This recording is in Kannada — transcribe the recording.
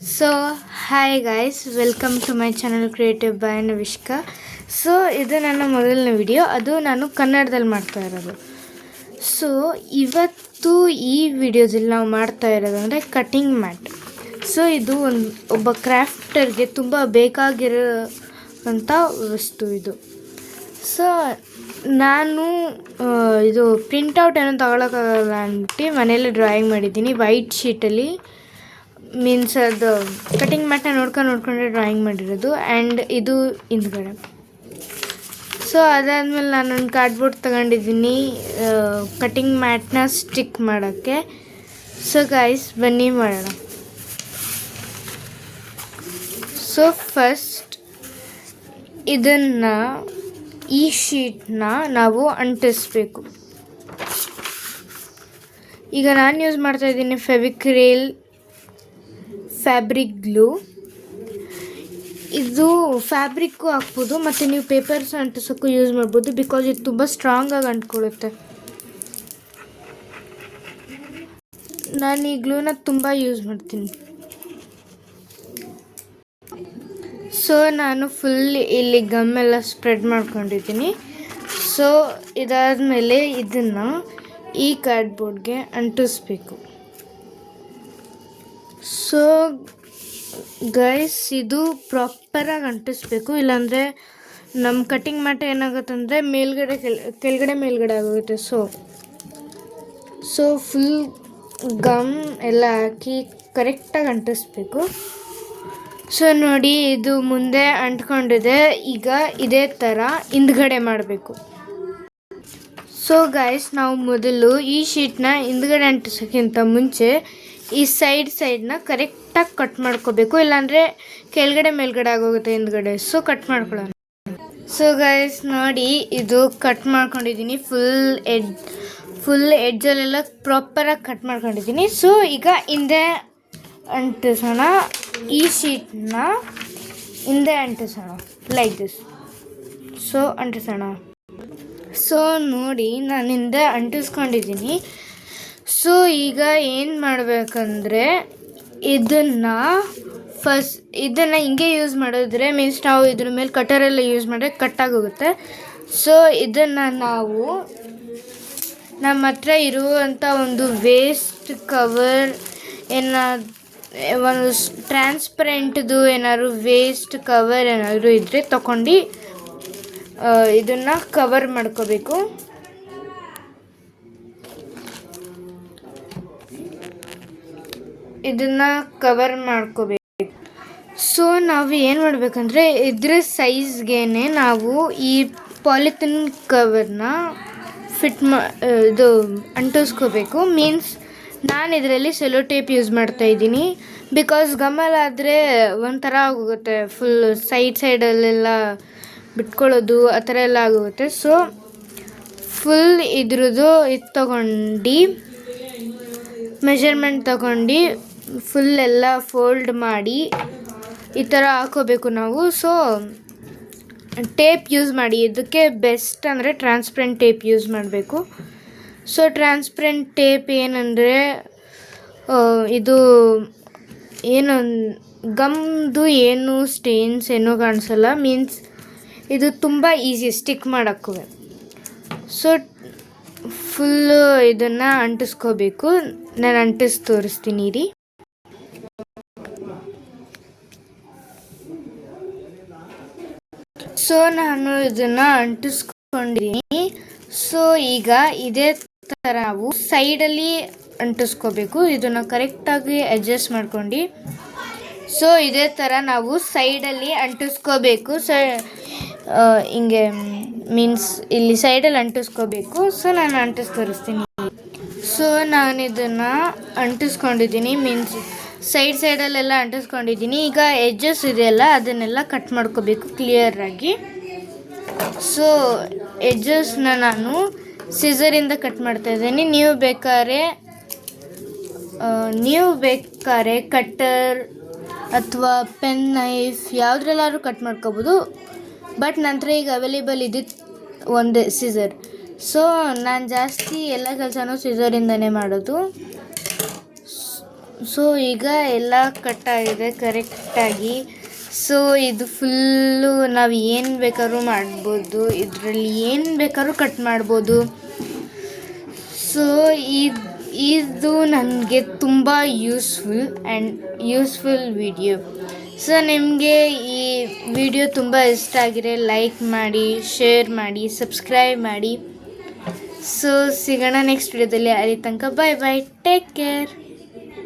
So, hi guys, welcome to my channel Creative by Navishka. So ಇದು ನನ್ನ ಮೊದಲನೇ ವಿಡಿಯೋ, ಅದು ನಾನು ಕನ್ನಡದಲ್ಲಿ ಮಾಡ್ತಾ ಇರೋದು. ಸೊ ಇವತ್ತು ಈ ವಿಡಿಯೋದಲ್ಲಿ ನಾವು ಮಾಡ್ತಾ ಇರೋದು ಅಂದರೆ ಕಟಿಂಗ್ ಮ್ಯಾಟ್. ಸೊ ಇದು ಒಬ್ಬ ಕ್ರಾಫ್ಟರ್ಗೆ ತುಂಬ ಬೇಕಾಗಿರೋಂಥ ವಸ್ತು ಇದು. ಸೊ ನಾನು ಇದು ಪ್ರಿಂಟೌಟ್ ಏನೋ ತಗೊಳಕ್ಕಾಗಲ್ಲ ಅಂದ್ಬಿಟ್ಟು ಮನೇಲಿ ಡ್ರಾಯಿಂಗ್ ಮಾಡಿದ್ದೀನಿ ವೈಟ್ ಶೀಟಲ್ಲಿ. ಮೀನ್ಸ್ ಅದು ಕಟಿಂಗ್ ಮ್ಯಾಟ್ನ ನೋಡ್ಕೊಂಡ್ರೆ ಡ್ರಾಯಿಂಗ್ ಮಾಡಿರೋದು. ಆ್ಯಂಡ್ ಇದು ಹಿಂದ್ಗಡೆ. ಸೊ ಅದಾದಮೇಲೆ ನಾನೊಂದು ಕಾರ್ಡ್ಬೋರ್ಡ್ ತಗೊಂಡಿದ್ದೀನಿ ಕಟಿಂಗ್ ಮ್ಯಾಟ್ನ ಸ್ಟಿಕ್ ಮಾಡೋಕ್ಕೆ. ಸೊ ಗೈಸ್ ಬನ್ನಿ ಮಾಡೋಣ. ಸೊ ಫಸ್ಟ್ ಇದನ್ನು ಈ ಶೀಟ್ನ ನಾವು ಅಂಟಿಸ್ಬೇಕು. ಈಗ ನಾನು ಯೂಸ್ ಮಾಡ್ತಾಯಿದ್ದೀನಿ ಫೆವಿಕ್ರಿಲ್ ಫ್ಯಾಬ್ರಿಕ್ ಗ್ಲೂ. ಇದು ಫ್ಯಾಬ್ರಿಕ್ಕು ಹಾಕ್ಬೋದು ಮತ್ತು ನೀವು ಪೇಪರ್ಸ್ ಅಂಟಿಸೋಕ್ಕೂ ಯೂಸ್ ಮಾಡ್ಬೋದು, ಬಿಕಾಸ್ ಇದು ತುಂಬ ಸ್ಟ್ರಾಂಗಾಗಿ ಅಂಟ್ಕೊಳ್ಳುತ್ತೆ. ನಾನು ಈ ಗ್ಲೂನ ತುಂಬ ಯೂಸ್ ಮಾಡ್ತೀನಿ. ಸೊ ನಾನು ಫುಲ್ ಇಲ್ಲಿ ಗಮ್ಮೆಲ್ಲ ಸ್ಪ್ರೆಡ್ ಮಾಡ್ಕೊಂಡಿದ್ದೀನಿ. ಸೊ ಇದಾದಮೇಲೆ ಇದನ್ನು ಈ ಕಾರ್ಡ್ಬೋರ್ಡ್ಗೆ ಅಂಟಿಸ್ಬೇಕು. ಸೊ ಗೈಸ್ ಇದು ಪ್ರಾಪರಾಗಿ ಅಂಟಿಸ್ಬೇಕು, ಇಲ್ಲಾಂದರೆ ನಮ್ಮ ಕಟಿಂಗ್ ಮ್ಯಾಟ್ ಏನಾಗುತ್ತಂದರೆ ಕೆಳಗಡೆ ಆಗೋಗುತ್ತೆ. ಸೊ ಫುಲ್ ಗಮ್ ಎಲ್ಲ ಹಾಕಿ ಕರೆಕ್ಟಾಗಿ ಅಂಟಿಸ್ಬೇಕು. ಸೊ ನೋಡಿ, ಇದು ಮುಂದೆ ಅಂಟ್ಕೊಂಡಿದೆ. ಈಗ ಇದೇ ಥರ ಹಿಂದ್ಗಡೆ ಮಾಡಬೇಕು. ಸೊ ಗೈಸ್ ನಾವು ಮೊದಲು ಈ ಶೀಟ್ನ ಹಿಂದ್ಗಡೆ ಅಂಟಿಸೋಕ್ಕಿಂತ ಮುಂಚೆ ಈ ಸೈಡ್ನ ಕರೆಕ್ಟಾಗಿ ಕಟ್ ಮಾಡ್ಕೋಬೇಕು, ಇಲ್ಲಾಂದರೆ ಮೇಲ್ಗಡೆ ಆಗೋಗುತ್ತೆ ಹಿಂದ್ಗಡೆ. ಸೊ ಕಟ್ ಮಾಡ್ಕೊಳ್ಳೋಣ. ಸೊ ಗೈಸ್ ನೋಡಿ, ಇದು ಕಟ್ ಮಾಡ್ಕೊಂಡಿದ್ದೀನಿ. ಫುಲ್ ಎಡ್ಜಲ್ಲೆಲ್ಲ ಪ್ರಾಪರಾಗಿ ಕಟ್ ಮಾಡ್ಕೊಂಡಿದ್ದೀನಿ. ಸೊ ಈಗ ಹಿಂದೆ ಅಂಟಿಸೋಣ. ಈ ಶೀಟ್ನ ಹಿಂದೆ ಅಂಟಿಸೋಣ ಲೈಕ್ ದಿಸ್. ಸೊ ಅಂಟಿಸೋಣ. ಸೊ ನೋಡಿ, ನಾನು ಹಿಂದೆ ಅಂಟಿಸ್ಕೊಂಡಿದ್ದೀನಿ. ಸೊ ಈಗ ಏನು ಮಾಡಬೇಕಂದ್ರೆ ಇದನ್ನು ಹಿಂಗೆ ಯೂಸ್ ಮಾಡಿದ್ರೆ ಮೀನ್ಸ್ ನಾವು ಇದ್ರ ಮೇಲೆ ಕಟರೆಲ್ಲ ಯೂಸ್ ಮಾಡಿದ್ರೆ ಕಟ್ಟಾಗೋಗುತ್ತೆ. ಸೊ ಇದನ್ನು ನಾವು ನಮ್ಮ ಹತ್ರ ಇರುವಂಥ ಒಂದು ವೇಸ್ಟ್ ಕವರ್ ಒಂದು ಟ್ರಾನ್ಸ್ಪರೆಂಟ್ದು ಏನಾದ್ರು ವೇಸ್ಟ್ ಕವರ್ ಏನಾದರೂ ಇದ್ದರೆ ತಗೊಂಡು ಇದನ್ನು ಕವರ್ ಮಾಡ್ಕೋಬೇಕು. ಇದನ್ನು ಕವರ್ ಮಾಡ್ಕೋಬೇಕು. ಸೊ ನಾವು ಏನು ಮಾಡಬೇಕಂದ್ರೆ ಇದ್ರ ಸೈಜ್ಗೆ ನಾವು ಈ ಪಾಲಿಥಿನ್ ಕವರ್ನ ಇದು ಅಂಟಿಸ್ಕೋಬೇಕು. ಮೀನ್ಸ್ ನಾನು ಇದರಲ್ಲಿ ಸೆಲೋ ಟೇಪ್ ಯೂಸ್ ಮಾಡ್ತಾಯಿದ್ದೀನಿ, ಬಿಕಾಸ್ ಗಮ್ಮಲಾದರೆ ಒಂಥರ ಆಗೋಗುತ್ತೆ, ಫುಲ್ ಸೈಡಲ್ಲೆಲ್ಲ ಬಿಟ್ಕೊಳ್ಳೋದು ಆ ಥರ ಎಲ್ಲ ಆಗೋಗುತ್ತೆ. ಸೊ ಫುಲ್ ಇದ್ರದ್ದು ಇದು ತಗೊಂಡು ಮೆಷರ್ಮೆಂಟ್ ತಗೊಂಡು ಫುಲ್ ಎಲ್ಲ ಫೋಲ್ಡ್ ಮಾಡಿ ಈ ಥರ ಹಾಕೋಬೇಕು ನಾವು. ಸೊ ಟೇಪ್ ಯೂಸ್ ಮಾಡಿ. ಇದಕ್ಕೆ ಬೆಸ್ಟ್ ಅಂದರೆ ಟ್ರಾನ್ಸ್ಪರೆಂಟ್ ಟೇಪ್ ಯೂಸ್ ಮಾಡಬೇಕು. ಸೊ ಟ್ರಾನ್ಸ್ಪರೆಂಟ್ ಟೇಪ್ ಏನಂದರೆ ಇದು ಏನು ಗಮ್ದು ಏನು ಸ್ಟೇನ್ಸ್ ಏನೂ ಕಾಣಿಸಲ್ಲ. ಮೀನ್ಸ್ ಇದು ತುಂಬ ಈಸಿ ಸ್ಟಿಕ್ ಮಾಡೋಕ್ಕೂ. ಸೊ ಫುಲ್ಲು ಇದನ್ನು ಅಂಟಿಸ್ಕೋಬೇಕು. ನಾನು ತೋರಿಸ್ತೀನಿ ರೀ. ಸೊ ನಾನು ಇದನ್ನು ಅಂಟಿಸ್ಕೊಂಡಿದ್ದೀನಿ. ಸೊ ಈಗ ಇದೇ ಥರ ನಾವು ಸೈಡಲ್ಲಿ ಅಂಟಿಸ್ಕೋಬೇಕು. ಇದನ್ನು ಕರೆಕ್ಟಾಗಿ ಅಡ್ಜಸ್ಟ್ ಮಾಡ್ಕೊಂಡು ಸೊ ಇದೇ ಥರ ನಾವು ಸೈಡಲ್ಲಿ ಅಂಟಿಸ್ಕೋಬೇಕು. ಹಿಂಗೆ ಮೀನ್ಸ್ ಇಲ್ಲಿ ಸೈಡಲ್ಲಿ ಅಂಟಿಸ್ಕೋಬೇಕು. ಸೊ ನಾನು ತೋರಿಸ್ತೀನಿ. ಸೊ ನಾನು ಇದನ್ನು ಅಂಟಿಸ್ಕೊಂಡಿದ್ದೀನಿ, ಮೀನ್ಸ್ ಸೈಡಲ್ಲೆಲ್ಲ ಅಂಟಿಸ್ಕೊಂಡಿದ್ದೀನಿ. ಈಗ ಎಡ್ಜಸ್ ಇದೆಯಲ್ಲ ಅದನ್ನೆಲ್ಲ ಕಟ್ ಮಾಡ್ಕೋಬೇಕು ಕ್ಲಿಯರಾಗಿ. ಸೊ ಎಡ್ಜಸ್ನ ನಾನು ಸಿಸರಿಂದ ಕಟ್ ಮಾಡ್ತಾಯಿದ್ದೀನಿ. ನೀವು ಬೇಕಾದ್ರೆ ಕಟ್ಟರ್ ಅಥವಾ ಪೆನ್ ನೈಫ್ ಯಾವುದ್ರಲ್ಲಾದ್ರೂ ಕಟ್ ಮಾಡ್ಕೋಬೋದು. ಬಟ್ ನಂತರ ಈಗ ಅವೈಲೇಬಲ್ ಇದ್ದಿದ್ದು ಒಂದೇ ಸಿಸರ್. ಸೊ ನಾನು ಜಾಸ್ತಿ ಎಲ್ಲ ಕೆಲಸನೂ ಸಿಸರಿಂದನೇ ಮಾಡೋದು. ಸೊ ಈಗ ಎಲ್ಲ ಕಟ್ಟಾಗಿದೆ ಕರೆಕ್ಟಾಗಿ. ಸೊ ಇದು ಫುಲ್ಲು ನಾವು ಏನು ಬೇಕಾದ್ರೂ ಮಾಡ್ಬೋದು, ಇದರಲ್ಲಿ ಏನು ಬೇಕಾದ್ರೂ ಕಟ್ ಮಾಡ್ಬೋದು. ಸೊ ಇದು ನನಗೆ ತುಂಬ ಯೂಸ್ಫುಲ್ ವಿಡಿಯೋ. ಸೊ ನಿಮಗೆ ಈ ವಿಡಿಯೋ ತುಂಬ ಇಷ್ಟ ಆಗಿದ್ರೆ ಲೈಕ್ ಮಾಡಿ, ಶೇರ್ ಮಾಡಿ, ಸಬ್ಸ್ಕ್ರೈಬ್ ಮಾಡಿ. ಸೊ ಸಿಗೋಣ ನೆಕ್ಸ್ಟ್ ವಿಡಿಯೋದಲ್ಲಿ. ಅಲ್ಲಿ ತನಕ ಬಾಯ್ ಬಾಯ್, ಟೇಕ್ ಕೇರ್.